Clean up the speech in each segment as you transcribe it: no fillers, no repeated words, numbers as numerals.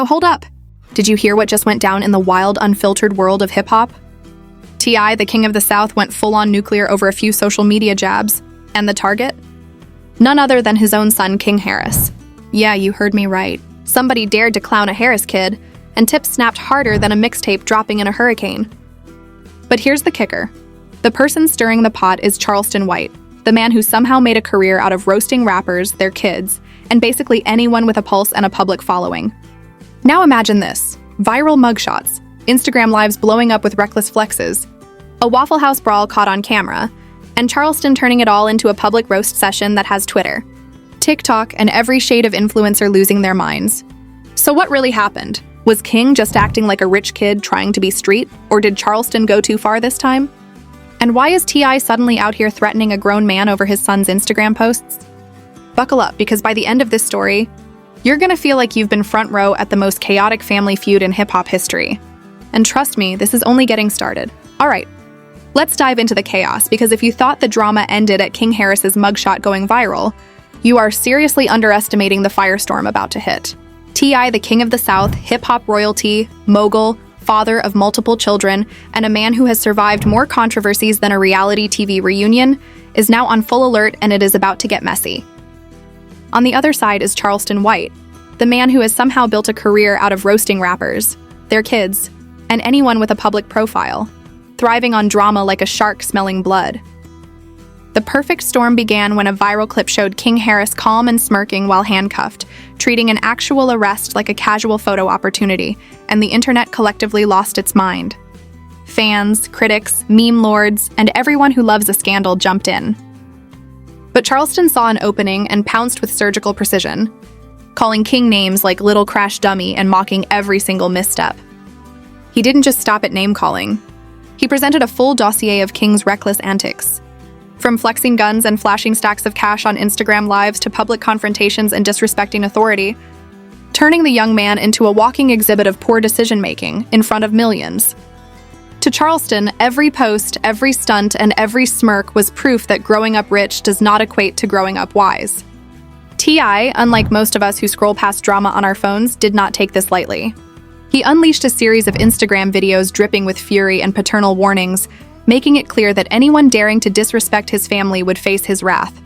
Yo, hold up! Did you hear what just went down in the wild, unfiltered world of hip-hop? T.I., the king of the South, went full-on nuclear over a few social media jabs. And the target? None other than his own son, King Harris. Yeah, you heard me right. Somebody dared to clown a Harris kid, and tips snapped harder than a mixtape dropping in a hurricane. But here's the kicker. The person stirring the pot is Charleston White, the man who somehow made a career out of roasting rappers, their kids, and basically anyone with a pulse and a public following. Now imagine this. Viral mugshots, Instagram lives blowing up with reckless flexes, a Waffle House brawl caught on camera, and Charleston turning it all into a public roast session that has Twitter, TikTok, and every shade of influencer losing their minds. So what really happened? Was King just acting like a rich kid trying to be street, or did Charleston go too far this time? And why is T.I. suddenly out here threatening a grown man over his son's Instagram posts? Buckle up, because by the end of this story, you're gonna feel like you've been front row at the most chaotic family feud in hip-hop history. And trust me, this is only getting started. All right, let's dive into the chaos, because if you thought the drama ended at King Harris's mugshot going viral, you are seriously underestimating the firestorm about to hit. T.I., the king of the South, hip-hop royalty, mogul, father of multiple children, and a man who has survived more controversies than a reality TV reunion, is now on full alert, and it is about to get messy. On the other side is Charleston White, the man who has somehow built a career out of roasting rappers, their kids, and anyone with a public profile, thriving on drama like a shark smelling blood. The perfect storm began when a viral clip showed King Harris calm and smirking while handcuffed, treating an actual arrest like a casual photo opportunity, and the internet collectively lost its mind. Fans, critics, meme lords, and everyone who loves a scandal jumped in. But Charleston saw an opening and pounced with surgical precision, calling King names like Little Crash Dummy and mocking every single misstep. He didn't just stop at name-calling. He presented a full dossier of King's reckless antics. From flexing guns and flashing stacks of cash on Instagram lives to public confrontations and disrespecting authority, turning the young man into a walking exhibit of poor decision-making in front of millions. To Charleston, every post, every stunt, and every smirk was proof that growing up rich does not equate to growing up wise. T.I., unlike most of us who scroll past drama on our phones, did not take this lightly. He unleashed a series of Instagram videos dripping with fury and paternal warnings, making it clear that anyone daring to disrespect his family would face his wrath.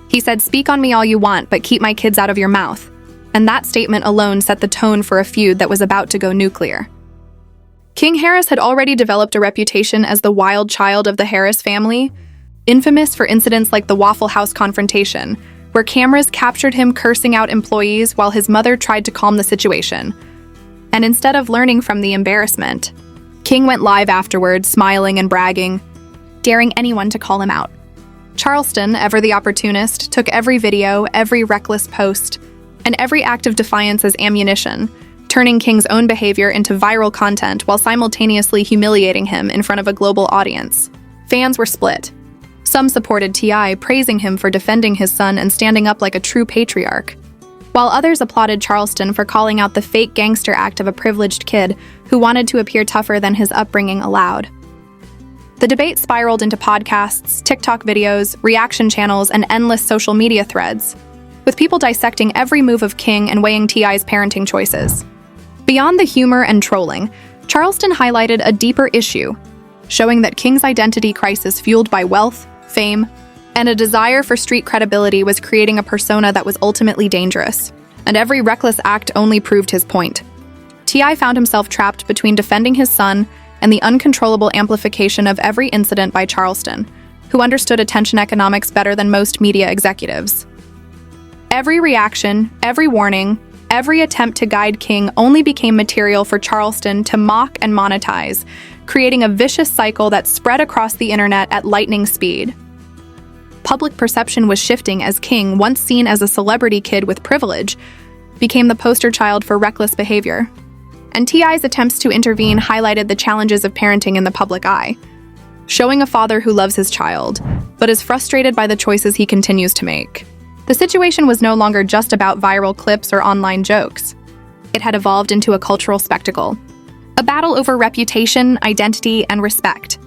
He said, "Speak on me all you want, but keep my kids out of your mouth." And that statement alone set the tone for a feud that was about to go nuclear. King Harris had already developed a reputation as the wild child of the Harris family, infamous for incidents like the Waffle House confrontation, where cameras captured him cursing out employees while his mother tried to calm the situation. And instead of learning from the embarrassment, King went live afterwards, smiling and bragging, daring anyone to call him out. Charleston, ever the opportunist, took every video, every reckless post, and every act of defiance as ammunition, turning King's own behavior into viral content while simultaneously humiliating him in front of a global audience. Fans were split. Some supported T.I., praising him for defending his son and standing up like a true patriarch, while others applauded Charleston for calling out the fake gangster act of a privileged kid who wanted to appear tougher than his upbringing allowed. The debate spiraled into podcasts, TikTok videos, reaction channels, and endless social media threads, with people dissecting every move of King and weighing T.I.'s parenting choices. Beyond the humor and trolling, Charleston highlighted a deeper issue, showing that King's identity crisis fueled by wealth, fame, and a desire for street credibility was creating a persona that was ultimately dangerous, and every reckless act only proved his point. T.I. found himself trapped between defending his son and the uncontrollable amplification of every incident by Charleston, who understood attention economics better than most media executives. Every reaction, every warning, every attempt to guide King only became material for Charleston to mock and monetize, creating a vicious cycle that spread across the internet at lightning speed. Public perception was shifting as King, once seen as a celebrity kid with privilege, became the poster child for reckless behavior. And T.I.'s attempts to intervene highlighted the challenges of parenting in the public eye, showing a father who loves his child, but is frustrated by the choices he continues to make. The situation was no longer just about viral clips or online jokes. It had evolved into a cultural spectacle, a battle over reputation, identity, and respect,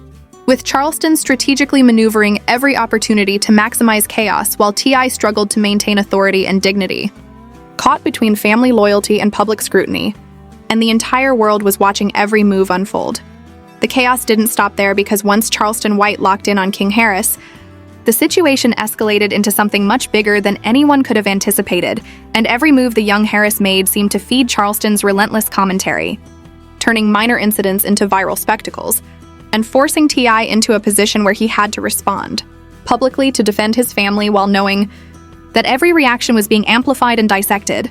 with Charleston strategically maneuvering every opportunity to maximize chaos while T.I. struggled to maintain authority and dignity. caught between family loyalty and public scrutiny, and the entire world was watching every move unfold. The chaos didn't stop there because once Charleston White locked in on King Harris, the situation escalated into something much bigger than anyone could have anticipated, and every move the young Harris made seemed to feed Charleston's relentless commentary, turning minor incidents into viral spectacles, and forcing T.I. into a position where he had to respond publicly to defend his family while knowing that every reaction was being amplified and dissected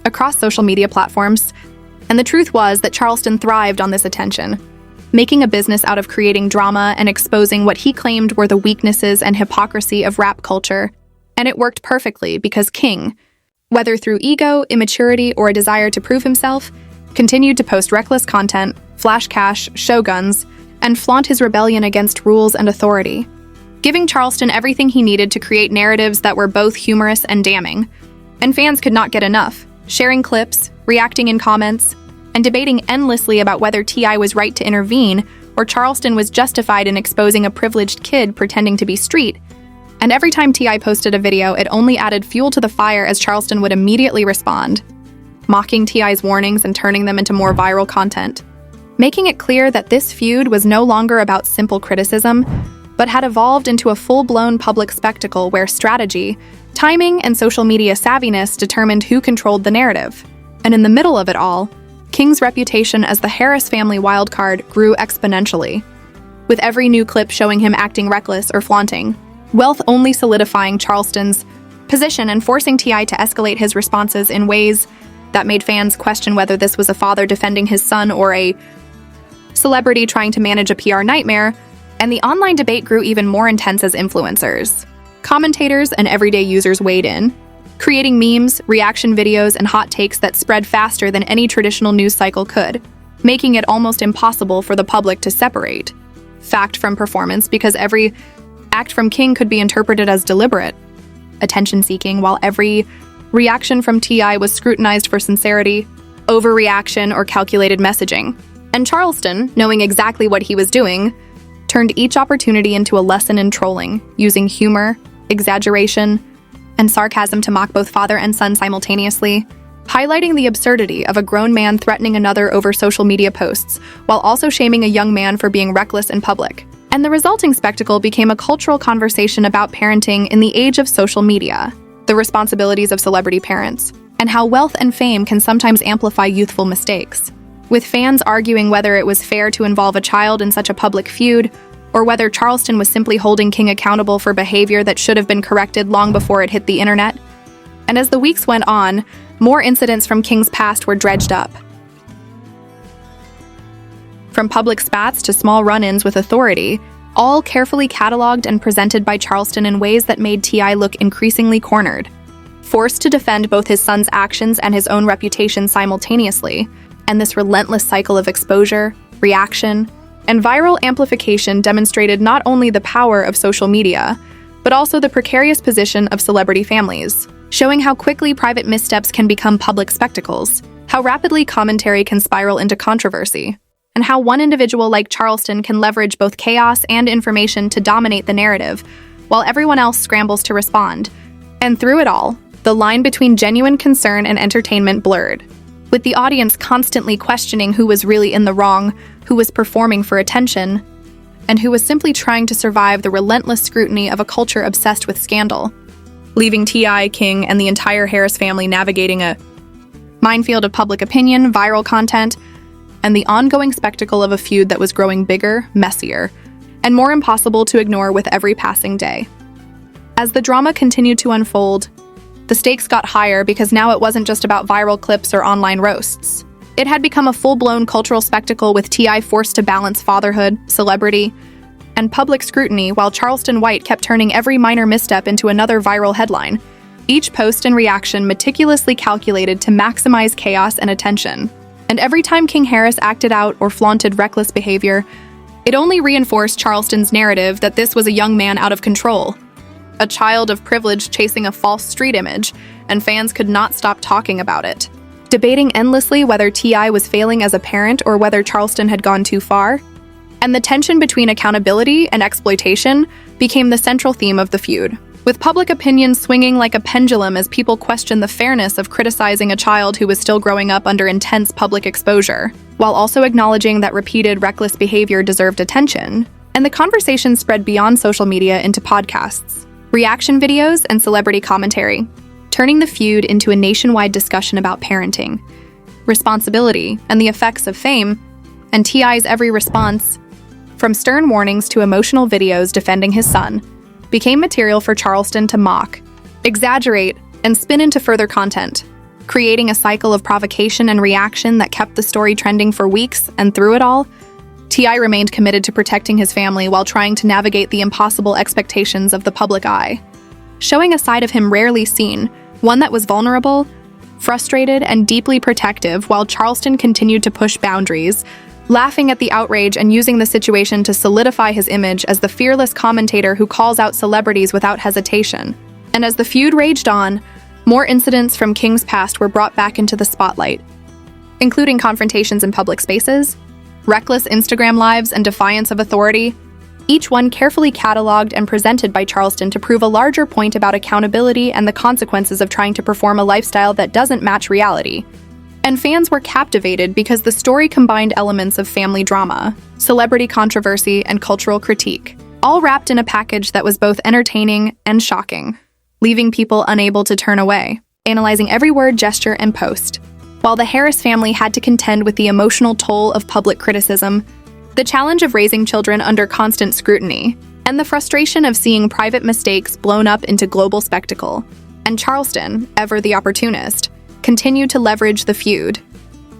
across social media platforms. And the truth was that Charleston thrived on this attention, making a business out of creating drama and exposing what he claimed were the weaknesses and hypocrisy of rap culture. And it worked perfectly because King, whether through ego, immaturity, or a desire to prove himself, continued to post reckless content, flash cash, show guns, and flaunt his rebellion against rules and authority, giving Charleston everything he needed to create narratives that were both humorous and damning. And fans could not get enough, sharing clips, reacting in comments, and debating endlessly about whether T.I. was right to intervene or Charleston was justified in exposing a privileged kid pretending to be street. And every time T.I. posted a video, it only added fuel to the fire as Charleston would immediately respond, mocking T.I.'s warnings and turning them into more viral content, making it clear that this feud was no longer about simple criticism, but had evolved into a full-blown public spectacle where strategy, timing, and social media savviness determined who controlled the narrative. And in the middle of it all, King's reputation as the Harris family wildcard grew exponentially, with every new clip showing him acting reckless or flaunting, wealth only solidifying Charleston's position and forcing T.I. to escalate his responses in ways that made fans question whether this was a father defending his son or a celebrity trying to manage a PR nightmare. And the online debate grew even more intense as influencers, commentators, and everyday users weighed in, creating memes, reaction videos, and hot takes that spread faster than any traditional news cycle could, making it almost impossible for the public to separate fact from performance because every act from King could be interpreted as deliberate attention-seeking, while every reaction from T.I. was scrutinized for sincerity, overreaction, or calculated messaging. And Charleston, knowing exactly what he was doing, turned each opportunity into a lesson in trolling, using humor, exaggeration, and sarcasm to mock both father and son simultaneously, highlighting the absurdity of a grown man threatening another over social media posts, while also shaming a young man for being reckless in public. And the resulting spectacle became a cultural conversation about parenting in the age of social media, the responsibilities of celebrity parents, and how wealth and fame can sometimes amplify youthful mistakes, with fans arguing whether it was fair to involve a child in such a public feud, or whether Charleston was simply holding King accountable for behavior that should have been corrected long before it hit the internet. And as the weeks went on, more incidents from King's past were dredged up. From public spats to small run-ins with authority, all carefully cataloged and presented by Charleston in ways that made T.I. look increasingly cornered. Forced to defend both his son's actions and his own reputation simultaneously, and this relentless cycle of exposure, reaction, and viral amplification demonstrated not only the power of social media, but also the precarious position of celebrity families, showing how quickly private missteps can become public spectacles, how rapidly commentary can spiral into controversy, and how one individual like Charleston can leverage both chaos and information to dominate the narrative, while everyone else scrambles to respond. And through it all, the line between genuine concern and entertainment blurred, with the audience constantly questioning who was really in the wrong, who was performing for attention, and who was simply trying to survive the relentless scrutiny of a culture obsessed with scandal, leaving T.I., King, and the entire Harris family navigating a minefield of public opinion, viral content, and the ongoing spectacle of a feud that was growing bigger, messier, and more impossible to ignore with every passing day. As the drama continued to unfold, the stakes got higher because now it wasn't just about viral clips or online roasts. It had become a full-blown cultural spectacle with T.I. forced to balance fatherhood, celebrity, and public scrutiny while Charleston White kept turning every minor misstep into another viral headline, each post and reaction meticulously calculated to maximize chaos and attention. And every time King Harris acted out or flaunted reckless behavior, it only reinforced Charleston's narrative that this was a young man out of control, a child of privilege chasing a false street image, and fans could not stop talking about it, debating endlessly whether T.I. was failing as a parent or whether Charleston had gone too far. And the tension between accountability and exploitation became the central theme of the feud, with public opinion swinging like a pendulum as people question the fairness of criticizing a child who was still growing up under intense public exposure, while also acknowledging that repeated reckless behavior deserved attention. And the conversation spread beyond social media into podcasts, reaction videos, and celebrity commentary, turning the feud into a nationwide discussion about parenting, responsibility, and the effects of fame. And T.I.'s every response, from stern warnings to emotional videos defending his son, became material for Charleston to mock, exaggerate, and spin into further content, creating a cycle of provocation and reaction that kept the story trending for weeks. And through it all, T.I. remained committed to protecting his family while trying to navigate the impossible expectations of the public eye, showing a side of him rarely seen, one that was vulnerable, frustrated, and deeply protective, while Charleston continued to push boundaries, laughing at the outrage and using the situation to solidify his image as the fearless commentator who calls out celebrities without hesitation. And as the feud raged on, more incidents from King's past were brought back into the spotlight, including confrontations in public spaces, reckless Instagram lives, and defiance of authority, each one carefully cataloged and presented by Charleston to prove a larger point about accountability and the consequences of trying to perform a lifestyle that doesn't match reality. And fans were captivated because the story combined elements of family drama, celebrity controversy, and cultural critique, all wrapped in a package that was both entertaining and shocking, leaving people unable to turn away, analyzing every word, gesture, and post. While the Harris family had to contend with the emotional toll of public criticism, the challenge of raising children under constant scrutiny, and the frustration of seeing private mistakes blown up into global spectacle, and Charleston, ever the opportunist, continued to leverage the feud,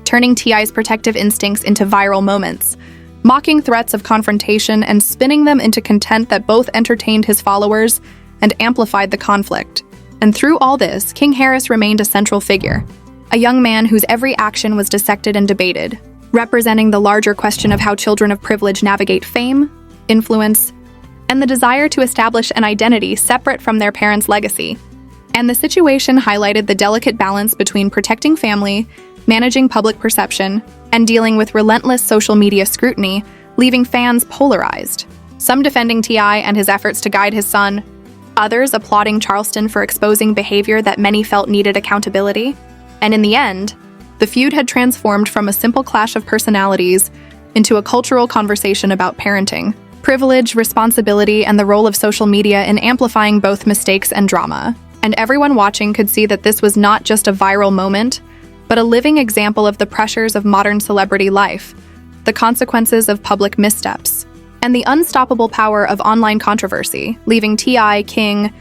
turning T.I.'s protective instincts into viral moments, mocking threats of confrontation and spinning them into content that both entertained his followers and amplified the conflict. And through all this, King Harris remained a central figure, a young man whose every action was dissected and debated, representing the larger question of how children of privilege navigate fame, influence, and the desire to establish an identity separate from their parents' legacy. And the situation highlighted the delicate balance between protecting family, managing public perception, and dealing with relentless social media scrutiny, leaving fans polarized. Some defending T.I. and his efforts to guide his son, others applauding Charleston for exposing behavior that many felt needed accountability. And in the end, the feud had transformed from a simple clash of personalities into a cultural conversation about parenting, privilege, responsibility, and the role of social media in amplifying both mistakes and drama. And everyone watching could see that this was not just a viral moment, but a living example of the pressures of modern celebrity life, the consequences of public missteps, and the unstoppable power of online controversy, leaving T.I., King,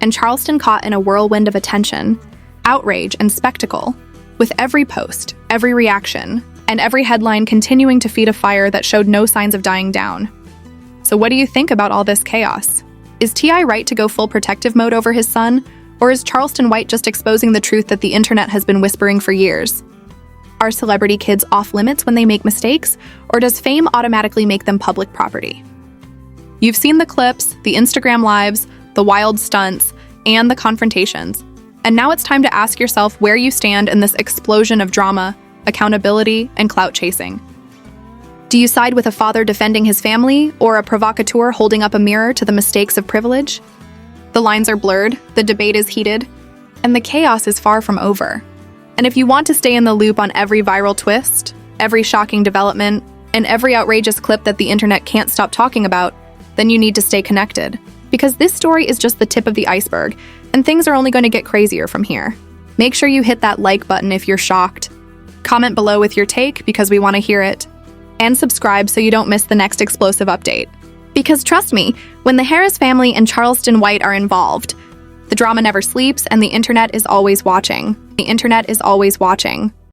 and Charleston caught in a whirlwind of attention, outrage, and spectacle, with every post, every reaction, and every headline continuing to feed a fire that showed no signs of dying down. So what do you think about all this chaos? Is T.I. right to go full protective mode over his son, or is Charleston White just exposing the truth that the internet has been whispering for years? Are celebrity kids off limits when they make mistakes, or does fame automatically make them public property? You've seen the clips, the Instagram lives, the wild stunts, and the confrontations. And now it's time to ask yourself where you stand in this explosion of drama, accountability, and clout chasing. Do you side with a father defending his family, or a provocateur holding up a mirror to the mistakes of privilege? The lines are blurred, the debate is heated, and the chaos is far from over. And if you want to stay in the loop on every viral twist, every shocking development, and every outrageous clip that the internet can't stop talking about, then you need to stay connected. Because this story is just the tip of the iceberg, and things are only going to get crazier from here. Make sure you hit that like button if you're shocked. Comment below with your take because we want to hear it. And subscribe so you don't miss the next explosive update. Because trust me, when the Harris family and Charleston White are involved, the drama never sleeps and the internet is always watching. The internet is always watching.